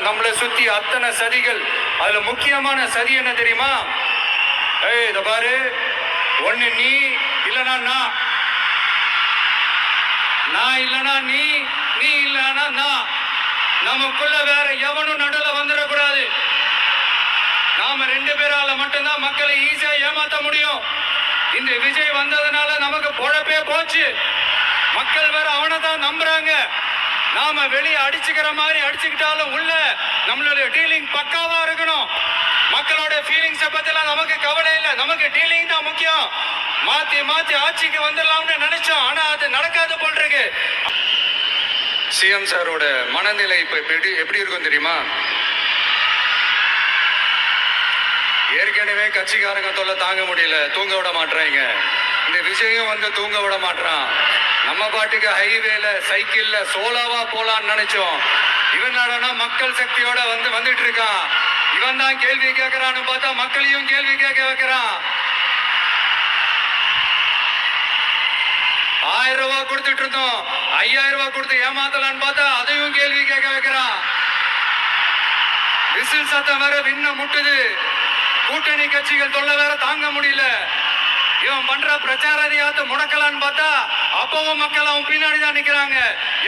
நம்மளை சுத்தி அத்தனை சதிகள். அதுல முக்கியமான சதி என்ன தெரியுமா? இத பாரு, ஒண்ணு நீ இல்லனா நான் இல்லனா நீ இல்லனா நான். நமக்குள்ள வேற எவனும் நடுல வந்துடக்கூடாது. நாம 2 பேரால மட்டும்தான் மக்களை ஈஸியா ஏமாத்த முடியும். இந்த விஜய் வந்ததுனால நமக்கு பொழப்பே போச்சு. மக்கள் வேற அவனை தான் நம்புறாங்க. நாம வெளியே அடிச்சுக்கிற மாதிரி அடிச்சுக்கிட்டாலும் உள்ள நம்மளுடைய டீலிங் பக்காவா இருக்கணும். மக்களோட ஃபீலிங்ஸை பத்திலாம் நமக்கு கவலை இல்லை. நமக்கு டீலிங் தான் முக்கியம். மாத்தி ஆட்சிக்கு வந்துடலாம்னு நினைச்சோம். ஆனா அது நடக்காது போல் இருக்கு. சிஎம் சாரோட மனநிலை இப்ப எப்படி இருக்கும் தெரியுமா? ஏற்கனவே கட்சிக்காரங்க தொல்லை தாங்க முடியல, தூங்க விட மாட்டாங்க. இந்த விஷயம் வந்து தூங்க விட மாட்டான். நம்ம பாட்டுக்கு ஹைவேல சைக்கிள்ல சோலாவா போலான்னு நினைச்சோம். இவன் மக்கள் சக்தியோட வந்துட்டு இருக்கான். இவன் தான் கேள்வி கேட்கிறான்னு பார்த்தா மக்களையும் கேள்வி கேட்க வைக்கிறான். 1000 ரூபாய் கொடுத்துட்டு இருந்தோம், 5000 ரூபாய் கொடுத்து ஏமாத்தலான்னு பார்த்தா அதையும் கேள்வி கேட்க வைக்கிறான். விசில் சத்தம் வேற விண்ண முட்டுது. கூட்டணி கட்சிகள் தொல்லை வேற தாங்க முடியல. இவன் பண்ற பிரச்சாரத்தையாத்து முடக்கலான்னு பார்த்தா அப்பவும் மக்கள் அவன் பின்னாடி தான் நிக்கிறாங்க.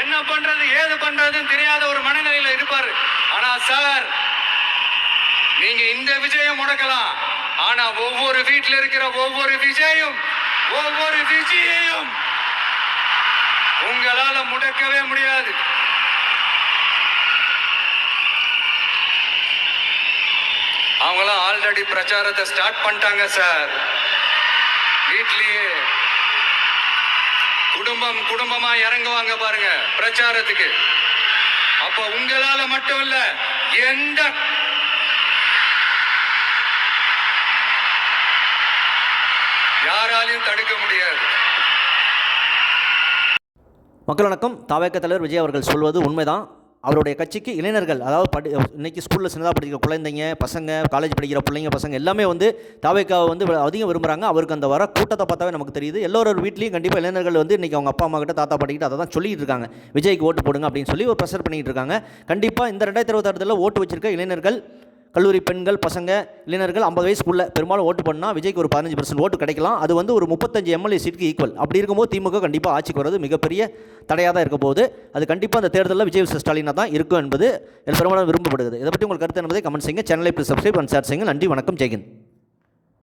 என்ன பண்றது ஏது பண்றதுன்னு தெரியாத ஒரு மனநிலையில இருப்பாரு. ஆனா சார், நீங்க இந்த விஜயம் முடக்கலாம். ஆனா ஒவ்வொரு வீட்டில் இருக்கிற ஒவ்வொரு விஜயும் உங்களால முடக்கவே முடியாது. அவங்களாம் ஆல்ரெடி பிரச்சாரத்தை ஸ்டார்ட் பண்ணிட்டாங்க சார். வீட்லயே குடும்பமா இறங்குவாங்க பாருங்க பிரச்சாரத்துக்கு. அப்ப உங்களால மட்டும் இல்ல, எந்த யாராலையும் தடுக்க முடியாது. மக்கள் வணக்கம். தாவேக தலைவர் விஜய் அவர்கள் சொல்வது உண்மைதான். அவருடைய கட்சிக்கு இளைஞர்கள், அதாவது இன்றைக்கி ஸ்கூலில் சின்னதாக படிக்கிற குழந்தைங்க பசங்க, காலேஜ் படிக்கிற பிள்ளைங்க பசங்க எல்லாமே தாவேக்காவை அதிகம் விரும்புகிறாங்க. அவருக்கு அந்த வர கூட்டத்தை பார்த்தாவே நமக்கு தெரியுது. எல்லோரும் வீட்லேயும் கண்டிப்பாக இளைஞர்கள் இன்றைக்கி அவங்க அப்பா அம்மா கிட்ட தாத்தா பாட்டிக்கிட்ட அதை தான் சொல்லிட்டு இருக்காங்க. விஜய்க்கு ஓட்டு போடுங்க அப்படின்னு சொல்லி ஒரு ப்ரெஷர் பண்ணிகிட்டு இருக்காங்க. கண்டிப்பாக இந்த 2026 ஓட்டு வச்சிருக்க இளைஞர்கள், கல்லூரி பெண்கள் பசங்க இளைஞர்கள் 50 வயசுக்குள்ளே பெரும்பாலும் ஓட்டு பண்ணால் விஜய்க்கு ஒரு 15% ஓட்டு கிடைக்கலாம். அது ஒரு 35 எம்எல்ஏ சீட்டுக்கு ஈக்குவல். அப்படி இருக்கும்போது திமுக கண்டிப்பாக ஆட்சிக்கு வர்றது மிகப்பெரிய தடையாக தான் இருக்க போகுது. அது கண்டிப்பாக அந்த தேர்தலில் விஜய் ஸ்டாலினாக தான் இருக்கும் என்பது பெரும்பாலும் விரும்பப்படுகிறது. இதை பற்றி உங்களுக்கு கருத்து என்பதை கமெண்ட் செய்யுங்க. சேனலை ப்ளீஸ் சப்ஸ்கிரைப் அண்ட் ஷேர் செய்யுங்க. நன்றி, வணக்கம், ஜெய்ஹிந்த்.